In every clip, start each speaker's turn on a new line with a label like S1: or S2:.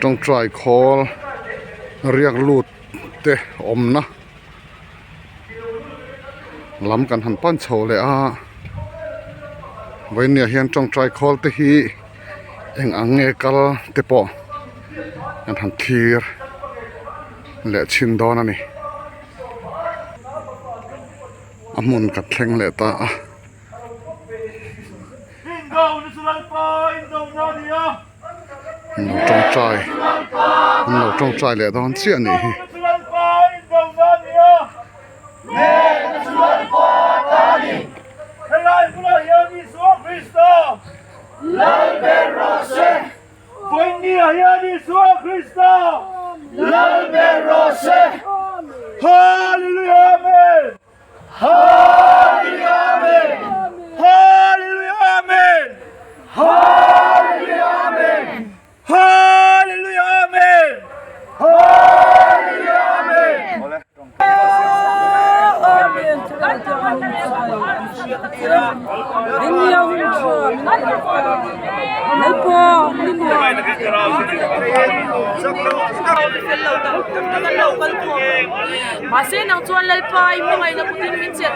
S1: trong trai khol riêng lụt te om na lắm cần hẳn pan chầu lệ à với nhà hiền trong trai khol te hi anh ăn nghe cal te po anh hẳn thir lệ chin đó nè amun cắt theng lệ ta nó trong trai lệ đó chuyện này
S2: Hallelujah, amen. Hallelujah, amen. Hallelujah, amen. Hallelujah, amen. Hallelujah, amen. Hallelujah,
S3: masih nang tuan lalpai mga ina putin minset.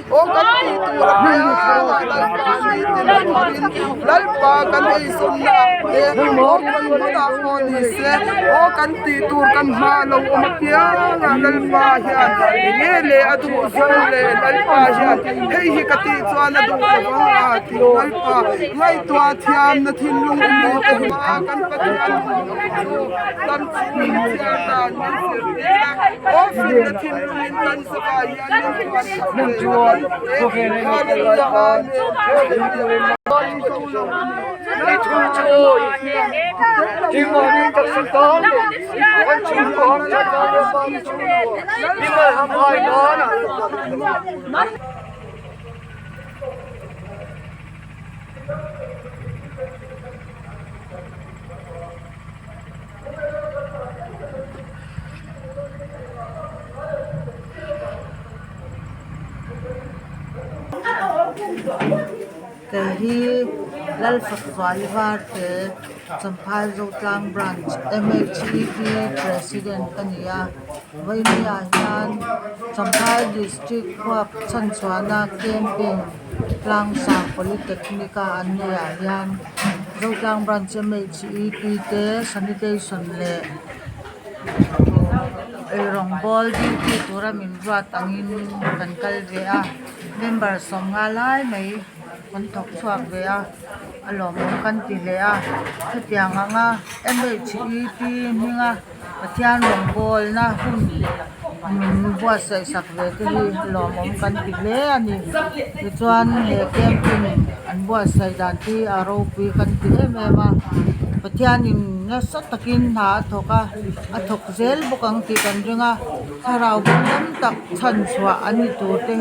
S3: Oh,
S4: ni tin lal pa kan ei sun na te o kan da mo ni se o kan ti tur kan ma lo o ma pia nga lal pa hian nge le adu zo le lal pa hian hei hi ka ti chuan adu wa ti lal pa ngai tua thiam na thin lung ni te ma kan pa ti kan ni thiam na ni se o fin na thin lung in kan sa ka hian ni chuan hallelujah amen
S2: Chính mà đi tập sự tốt, con chính có cho con được bao nhiêu nhưng mà không hỏi nó là
S5: cái hi lal phật xoài var te champhai Zotlang branch MHEP president kania vainia hian champhai district khop chanchwana camping tlang sang polytechnica ania hian Zotlang branch MHEP te sanitation le rong bol duty tura min ruat angin kan kal ve a member som nga lai mai kon thok chuak ve a alom kan ti le a khatiang anga MHEP ninga pathian rong bol na hun min bua sai sak ve te hi alom kan ti le ani ti chuan he camping an bua sai dan ti aro pi kan ti em a pathianin na sa takin na thoka a thok zel bokang ti kan ringa tharau bam tak chan chwa ani tu te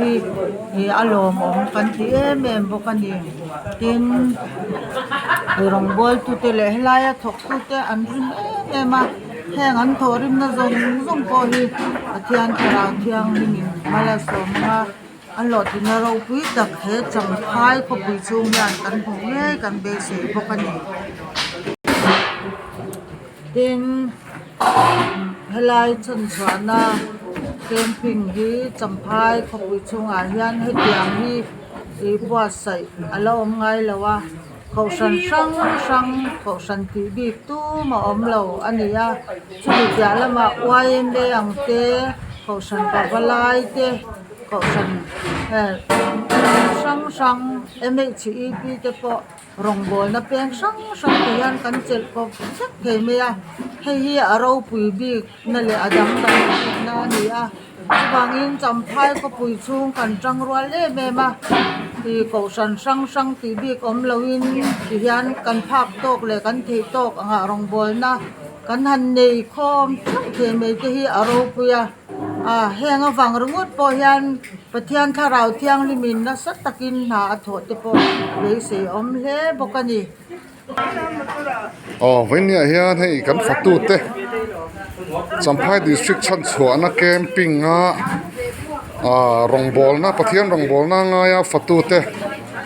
S5: hi alom kan ti em bokani tin rong bol tu te le helaya thok tu te an rin ema heng an thorim na zong ko hi pathian tharau thiang ni mala somma an lo tin ro pi tak he chang phai ko pi chung yan kan bu nge kan be se bokani tin helai chan chwana camping hi champhai khopui chunga hian he tiang hi i bua sai alo om ngai lawa khausan sang khausan ti bi tu ma om lo ania chumi ya lama waim be ang te khausan pa balai te khausan sang MHEP te po rong bol na peng sang te yan kan chel ko sak ke me a hei hi aro pui bi na le adang da na ni a bangin champhai ko pui chung kan tang rual le me ma ti ko sang ti bi kom loin ti hian kan phak tok le kan thei tok anga rong bol na kan han nei khom sak ke me te hi aro puya heng awang rungut po hian pathian tharau thiang limin na sat takin na atho te po le se om hle bokani
S1: vainia hian hei kan fatu te champhai district chanchwana camping a rong bol na pathian rong bol na nga ya fatu te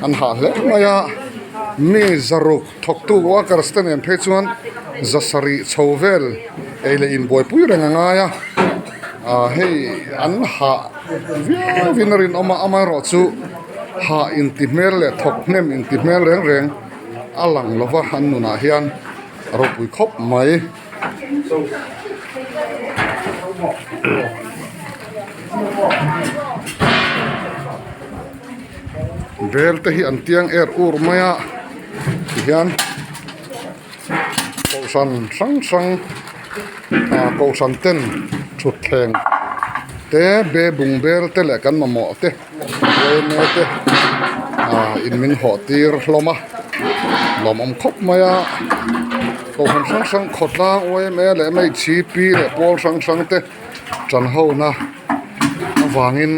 S1: an ha hle maya mi zaruk thok tu wa karstan en phe chuan zasari chovel eile in boy pui renga nga ya hei an ha vinarin ama ro chu ha in ti mer le thok nem in ti mer reng alang lova han nuna hian ro pui khop mai bel te hi an tiang ur maya hian kausan sang kausan ten thut theng te be bung bel te le kan mamo te ne te in min ho tir hloma lom om khop maya kausan sang khotla oi me le mai chi pi le pol sang te chan ho na awangin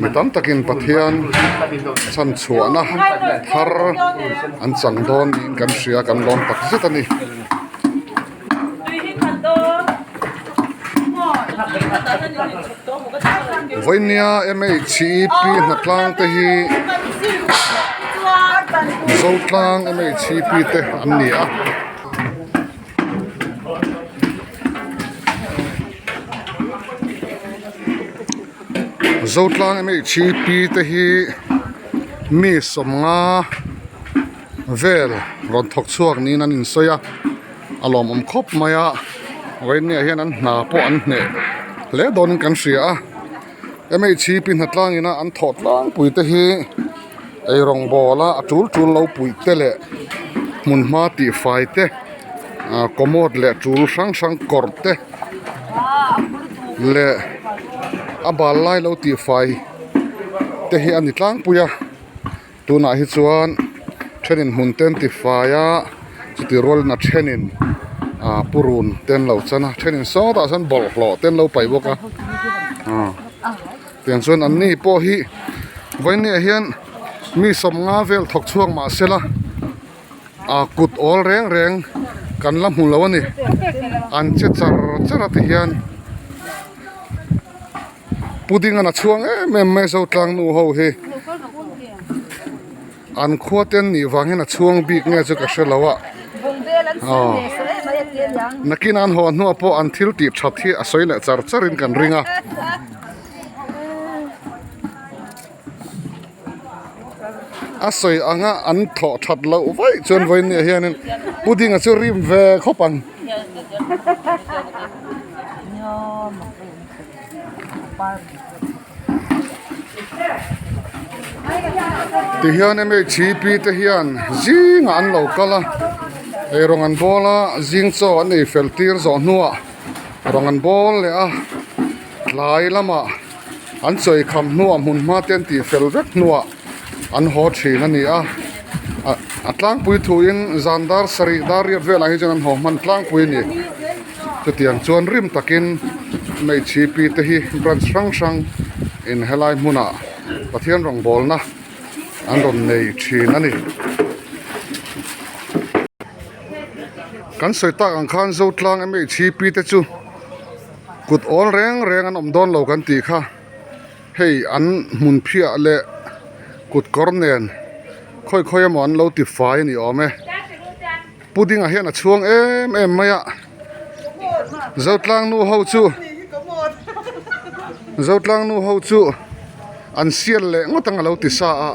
S1: mitam takin pathian chan chuana thar an chang don in kan ria kan lom tak zetani vainia MHEP na tlang te hi Zotlang MHEP te an ni a Zotlang MHEP te hi mi som nga vel ron thok chuak ni nan in soya alom khop maya wai ne hian an hna po an hne le don kan ria emei chi pin hatlang ina an thot lang puite hi ei rong bola atul tul lo puite le mun ma ti fai te komod le tul sang sang korte le abal lai lo ti fai te hi an itlang puya tuna hi chuan thenin hun ten ti faya chuti rol na thenin purun ten lo chana thenin so ta san bol hlo ten lo pai boka tiang chuan an ni po hi voine hian mi som nga vel thok chuang ma sela kut ol reng reng kan lam hu lo ani an che char chara ti hian puding ana chuang me zo tlang nu ho hi an khuaten ni wangin a chuang bik nge chu ka shelawa nakin an ho nu po an thil ti that hi a soile char charin kan ringa asoi anga an tho that lo vai chon voin ne hian puding a chu rim ve khopan ti hian em chi pi te hian jing an lo kala e rong an bola jing cho an ei fel tir zo nuwa rong an bol le a lai lama an choi kham nuwa mun ma ten ti fel vek nuwa an ho thin ani atlang pui thu in zandar sari dar ri vela hi jan an ho man tlang pui ni chutiang chuan rim takin mei chi pi te hi branch sang sang in helai muna pathian rong bol na an ron nei thin ani kan soi tak ang khan zo tlang mei chi pi te chu kut ol reng reng an om don lo kan ti kha hei an mun phia le kut kornen khoi khoi amon lo ti fai ni ome puding a hian a chuang em maya zotlang nu ho chu an sial le ngotang lo ti sa a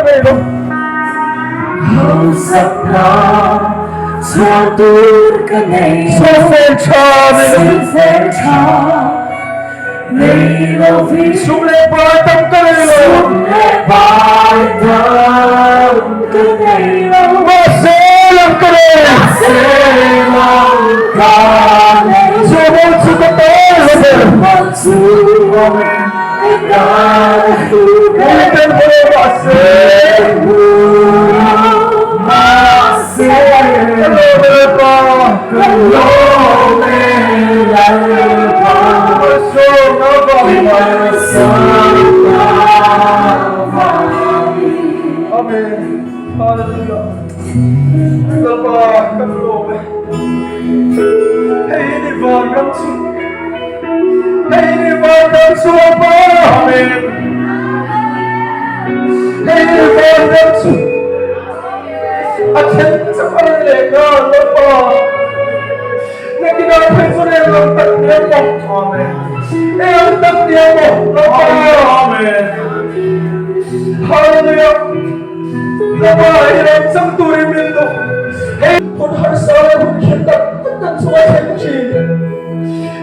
S6: Karelo.
S7: Sapna Swatur Kanay
S6: Sofer Chame.
S7: Silver Cha Nailovi
S6: Sumle Patam Karelo.
S7: Sumle Patam Kanaylo
S6: Maselang Karelo.
S7: Selang Kanay
S6: Sumon Sukatay.
S7: Matsuwamin Kanahugan
S6: Ikan Hore Amen. Hallelujah. Kalpa kallobe. Hey ni vargam su. Hey ni vargam su apa. Amen. Hey ni vargam su. Achen sa parlega kalpa. Naginapan sa nila tatniya mo. Amen. Eh ang tatniya mo. Amen. Hallelujah. Nabahiram sang turimin do. Hey, kung harsala kung hintak, takkan suwa sa kuchin.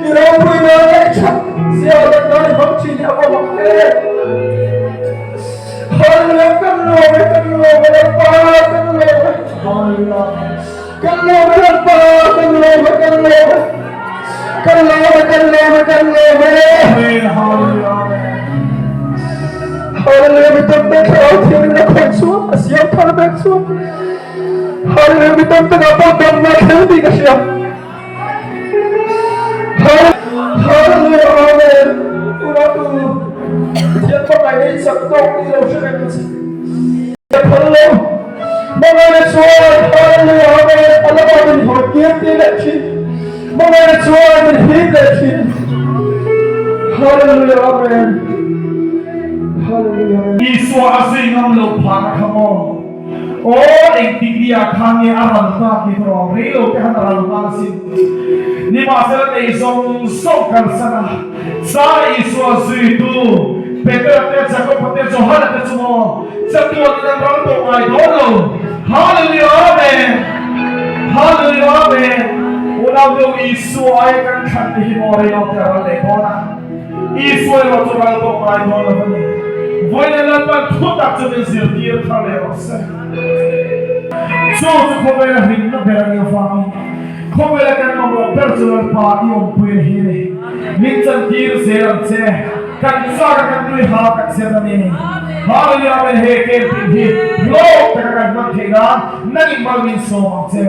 S6: Iraw ko inangaychat, siya na hangchin ako makakaya. Hallelujah, kanlobe, kanlobe, nagpa, kanlobe. Hallelujah. Kanlobe, nagpa, kanlobe, kanlobe. Kanlobe, kanlobe, kanlobe. Amen, hallelujah. Hallelujah, we don't make out here in the console, as you are back so. Hallelujah, we don't take about them like healthy as you. Hallelujah, amen. Uratu, yan pa kayo sa talk nila siya kasi. Hallelujah, mga nasuwan, hallelujah, amen. Alam mo, din hurkiyat nila siya. Mga nasuwan, din hila siya. Hallelujah, amen. Isu asing ang lupa kamo. Oh, ektikia kami aral na kitro. Rio ke hanaral masin. Ni masela te isong sokar sana. Sa isu asing tu. Peter te jago pate johar te sumo. Satuan ng ralto ay dolo. Hallelujah, amen. Hallelujah, amen. Unaw do isu ay kan kanti himore no karal le kona. Isu ay watural to ay dolo bani. Voi nell'alba tutta c'è zirtir tra le ossa. Sono come la rinna per la mia famiglia. Come la canno personal pa io puoi hire. Minsan tir seram se. Kan sara kan tu ha kan serani. Hallelujah men he ke pinhi. Lo kan man thega nang mal min so se.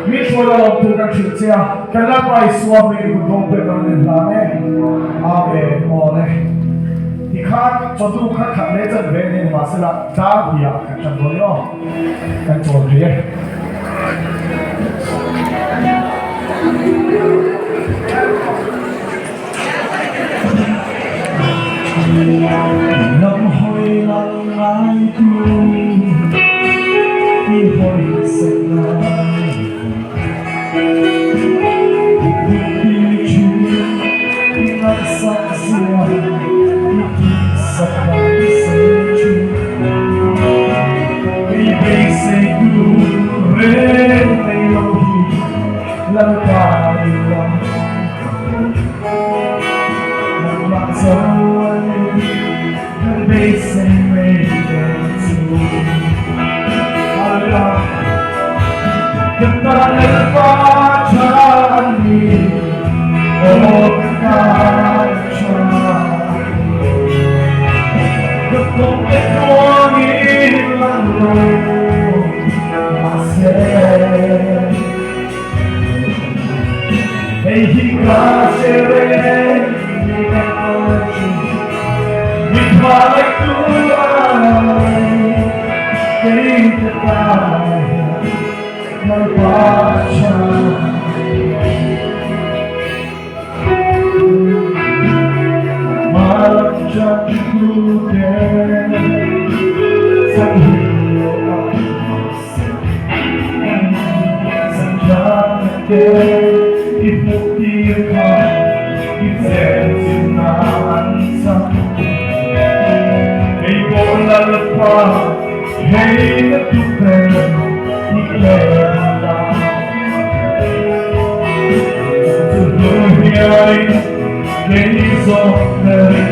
S6: Mi shola lo tu kan chitsia. Kan la pa iswa me ko pe kan la ne. Amen. Ole. Ikan jodoh kan kami jadi masalah dah dia kan contohnya kan contohnya. Nam hoi lang lai tu, di hoi senai, di chu, nak saksian. Hey, tu pelo, e leva. Tu dormi ai, che mi soffre.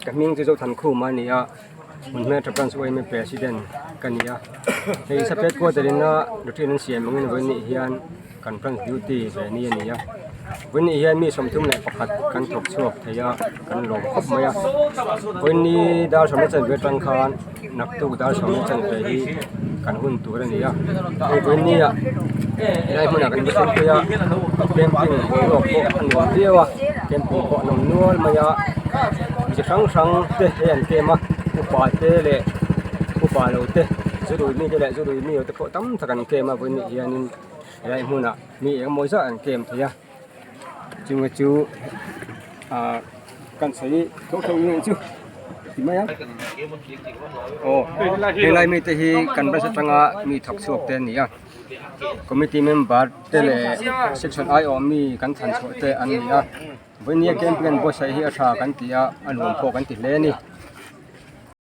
S8: Kaming tu jauh tanku mana ya, mengenai terperan sebagai presiden kan ya. Jadi sampai kuat dari na, doktor Nancy mengenai bini hian conference duty bini ni ya. Bini hian mi somtum nak pakat kan tok suap saya kan lom kop maya. Bini dah sama macam bertang kan, nak tu dah sama macam bini kan huntu kan ya. Bini ya, ini mana kan betul ya. Camping lok kok anu dia wah, camping kok nol maya. Bisa sang teh yang kemah upah teh le upah lo teh suruh ini je le suruh ini tu kok tam tekan kemah pun ni yang ni yang muna ni yang mau sah kem tu ya cuma cu kan saya kau ini cu di mana oh nilai mi teh kan berasa tengah mi thak suap teh ni ya committee member teh le section I O mi kan than suap teh an ni yaวันนี้เกมเป็นบอสใช้ที่อาชากันตีอ่ะอันหลวงพ่อกันตีเล่นี่